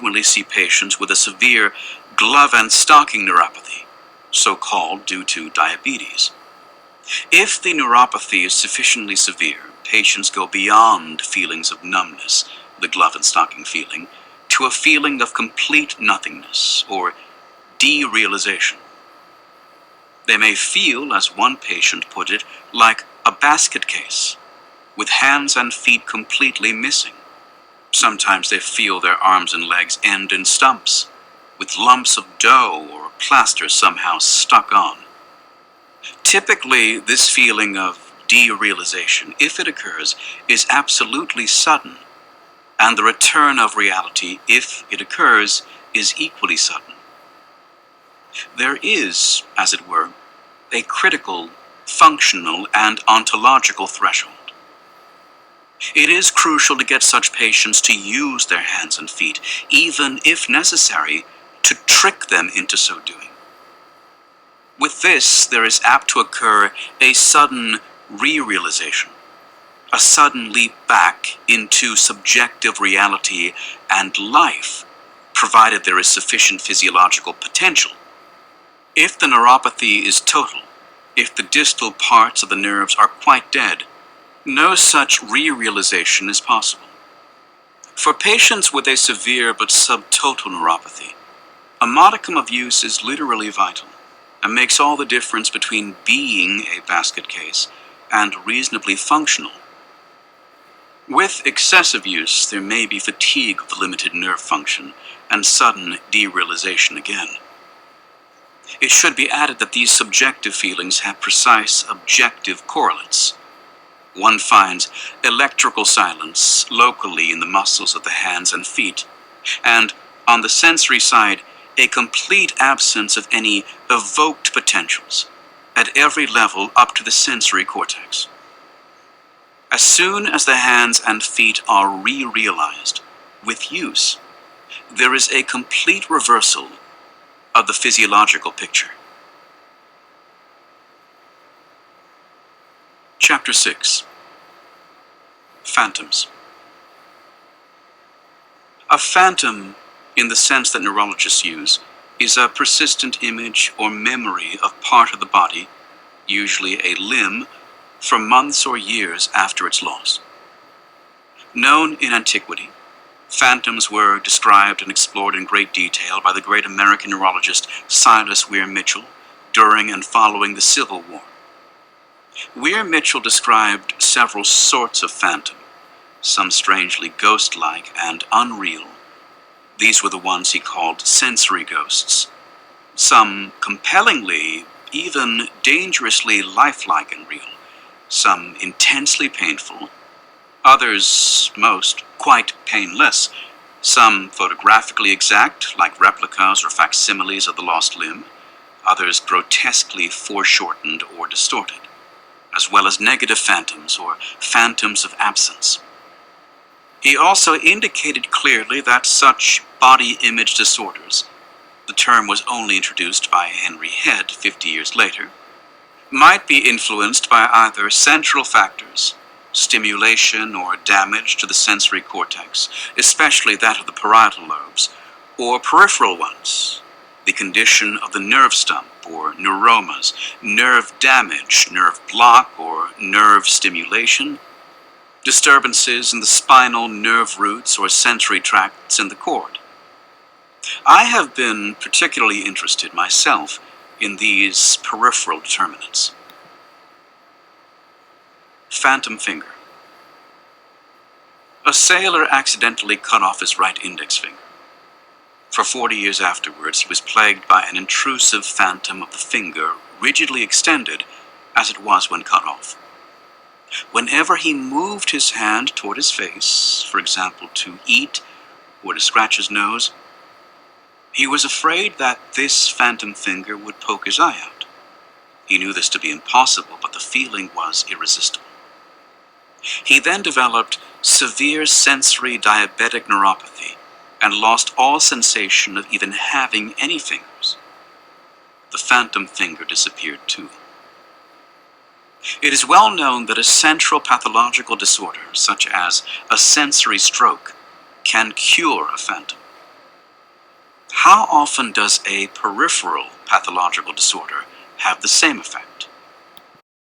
frequently see patients with a severe glove and stocking neuropathy, so called due to diabetes. If the neuropathy is sufficiently severe, patients go beyond feelings of numbness, the glove and stocking feeling, to a feeling of complete nothingness or derealization. They may feel, as one patient put it, like a basket case, with hands and feet completely missing. Sometimes they feel their arms and legs end in stumps, with lumps of dough or plaster somehow stuck on. Typically, this feeling of derealization, if it occurs, is absolutely sudden, and the return of reality, if it occurs, is equally sudden. There is, as it were, a critical, functional, and ontological threshold. It is crucial to get such patients to use their hands and feet, even if necessary, to trick them into so doing. With this, there is apt to occur a sudden re-realization, a sudden leap back into subjective reality and life, provided there is sufficient physiological potential. If the neuropathy is total, if the distal parts of the nerves are quite dead, no such re-realization is possible. For patients with a severe but subtotal neuropathy, a modicum of use is literally vital and makes all the difference between being a basket case and reasonably functional. With excessive use, there may be fatigue of the limited nerve function and sudden derealization again. It should be added that these subjective feelings have precise objective correlates. One finds electrical silence locally in the muscles of the hands and feet, and on the sensory side, a complete absence of any evoked potentials at every level up to the sensory cortex. As soon as the hands and feet are re-realized with use, there is a complete reversal of the physiological picture. Chapter 6. Phantoms. A phantom, in the sense that neurologists use, is a persistent image or memory of part of the body, usually a limb, for months or years after its loss. Known in antiquity, phantoms were described and explored in great detail by the great American neurologist Silas Weir Mitchell during and following the Civil War. Weir Mitchell described several sorts of phantom, some strangely ghost-like and unreal. These were the ones he called sensory ghosts. Some compellingly, even dangerously lifelike and real. Some intensely painful. Others, most, quite painless. Some photographically exact, like replicas or facsimiles of the lost limb. Others grotesquely foreshortened or distorted, as well as negative phantoms or phantoms of absence. He also indicated clearly that such body image disorders, the term was only introduced by Henry Head 50 years later, might be influenced by either central factors, stimulation or damage to the sensory cortex, especially that of the parietal lobes, or peripheral ones, the condition of the nerve stump or neuromas, nerve damage, nerve block, or nerve stimulation, disturbances in the spinal nerve roots or sensory tracts in the cord. I have been particularly interested myself in these peripheral determinants. Phantom finger. A sailor accidentally cut off his right index finger. For 40 years afterwards, he was plagued by an intrusive phantom of the finger, rigidly extended as it was when cut off. Whenever he moved his hand toward his face, for example, to eat or to scratch his nose, he was afraid that this phantom finger would poke his eye out. He knew this to be impossible, but the feeling was irresistible. He then developed severe sensory diabetic neuropathy and lost all sensation of even having any fingers. The phantom finger disappeared too. It is well known that a central pathological disorder, such as a sensory stroke, can cure a phantom. how often does a peripheral pathological disorder have the same effect?